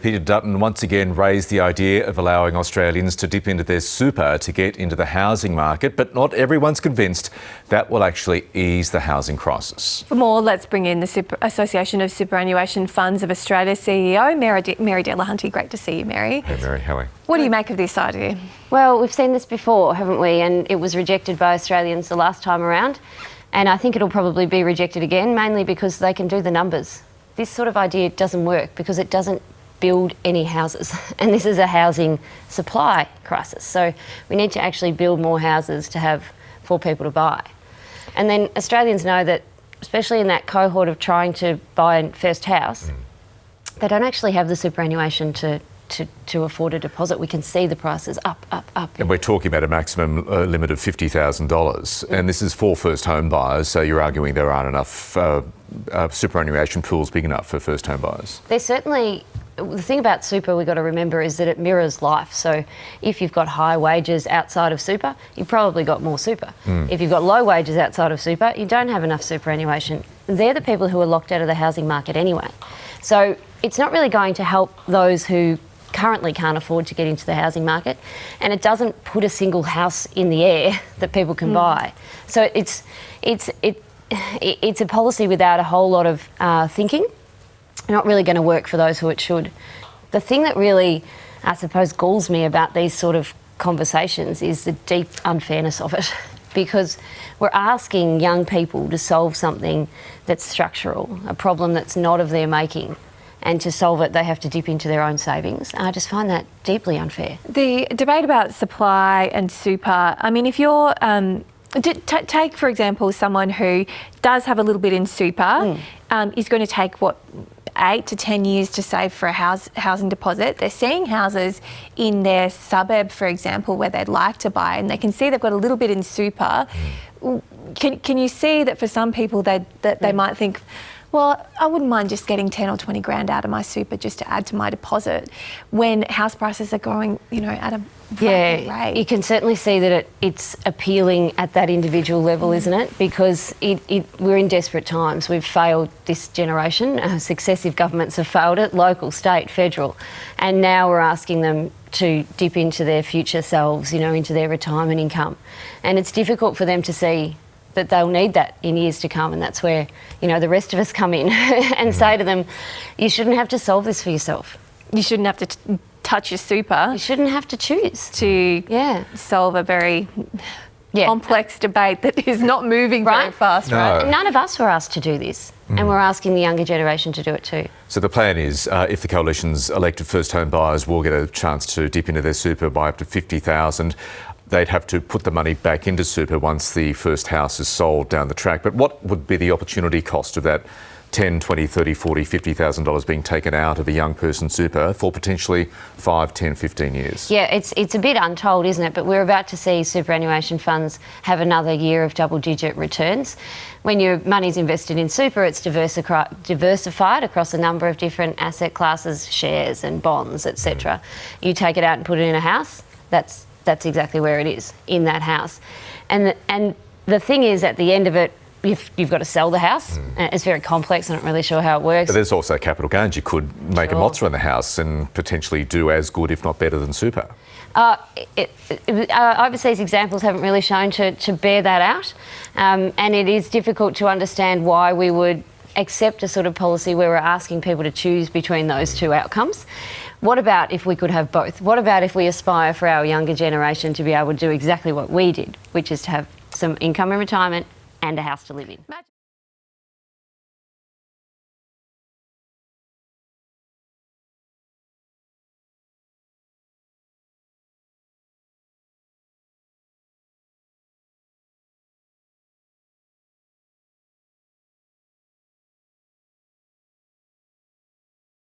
Peter Dutton once again raised the idea of allowing Australians to dip into their super to get into the housing market, but not everyone's convinced that will actually ease the housing crisis. For more, let's bring in the Association of Superannuation Funds of Australia CEO, Mary Delahunty. Great to see you, Mary. Hey, Mary, how are you? What do you make of this idea? Well, we've seen this before, haven't we? And it was rejected by Australians the last time around. And I think it'll probably be rejected again, mainly because they can do the numbers. This sort of idea doesn't work because it doesn't build any houses. And this is a housing supply crisis. So we need to actually build more houses to have for people to buy. And then Australians know that, especially in that cohort of trying to buy a first house, they don't actually have the superannuation to afford a deposit. We can see the prices up. And we're talking about a maximum limit of $50,000. And this is for first home buyers, so you're arguing there aren't enough superannuation pools big enough for first home buyers? There's certainly... The thing about super we've got to remember is that it mirrors life. So if you've got high wages outside of super, you've probably got more super. If you've got low wages outside of super, you don't have enough superannuation. They're the people who are locked out of the housing market anyway. So it's not really going to help those who currently can't afford to get into the housing market, and it doesn't put a single house in the air that people can buy. So it's a policy without a whole lot of thinking. Not really going to work for those who it should. The thing that really, I suppose, galls me about these sort of conversations is the deep unfairness of it, because we're asking young people to solve something that's structural, a problem that's not of their making. And to solve it, they have to dip into their own savings. I just find that deeply unfair. The debate about supply and super, I mean, if you're... take, for example, someone who does have a little bit in super, is going to take, 8 to 10 years to save for a housing deposit. They're seeing houses in their suburb, for example, where they'd like to buy, and they can see they've got a little bit in super. Can you see that for some people they might think, well, I wouldn't mind just getting 10 or 20 grand out of my super just to add to my deposit, when house prices are going, at a rapid rate? You can certainly see that it's appealing at that individual level, isn't it? Because we're in desperate times. We've failed this generation. Successive governments have failed it, local, state, federal. And now we're asking them to dip into their future selves, into their retirement income. And it's difficult for them to see that they'll need that in years to come, and that's where, the rest of us come in and say to them, you shouldn't have to solve this for yourself. You shouldn't have to touch your super. You shouldn't have to choose to solve a very complex debate that is not moving very fast, right? None of us were asked to do this, and we're asking the younger generation to do it too. So the plan is, if the coalition's elected first home buyers will get a chance to dip into their super by up to $50,000, they'd have to put the money back into super once the first house is sold down the track. But what would be the opportunity cost of that $10,000, $20,000, $30,000, $40,000, $50,000 being taken out of a young person's super for potentially 5, 10, 15 years? Yeah, it's a bit untold, isn't it? But we're about to see superannuation funds have another year of double-digit returns. When your money's invested in super, it's diversified across a number of different asset classes, shares and bonds, etc. You take it out and put it in a house, that's exactly where it is, in that house. And the thing is, at the end of it, you've got to sell the house. It's very complex. I'm not really sure how it works. But there's also capital gains. You could make a mozza in the house and potentially do as good, if not better, than super. Overseas examples haven't really shown to bear that out. And it is difficult to understand why we would accept a sort of policy where we're asking people to choose between those two outcomes. What about if we could have both? What about if we aspire for our younger generation to be able to do exactly what we did, which is to have some income in retirement and a house to live in?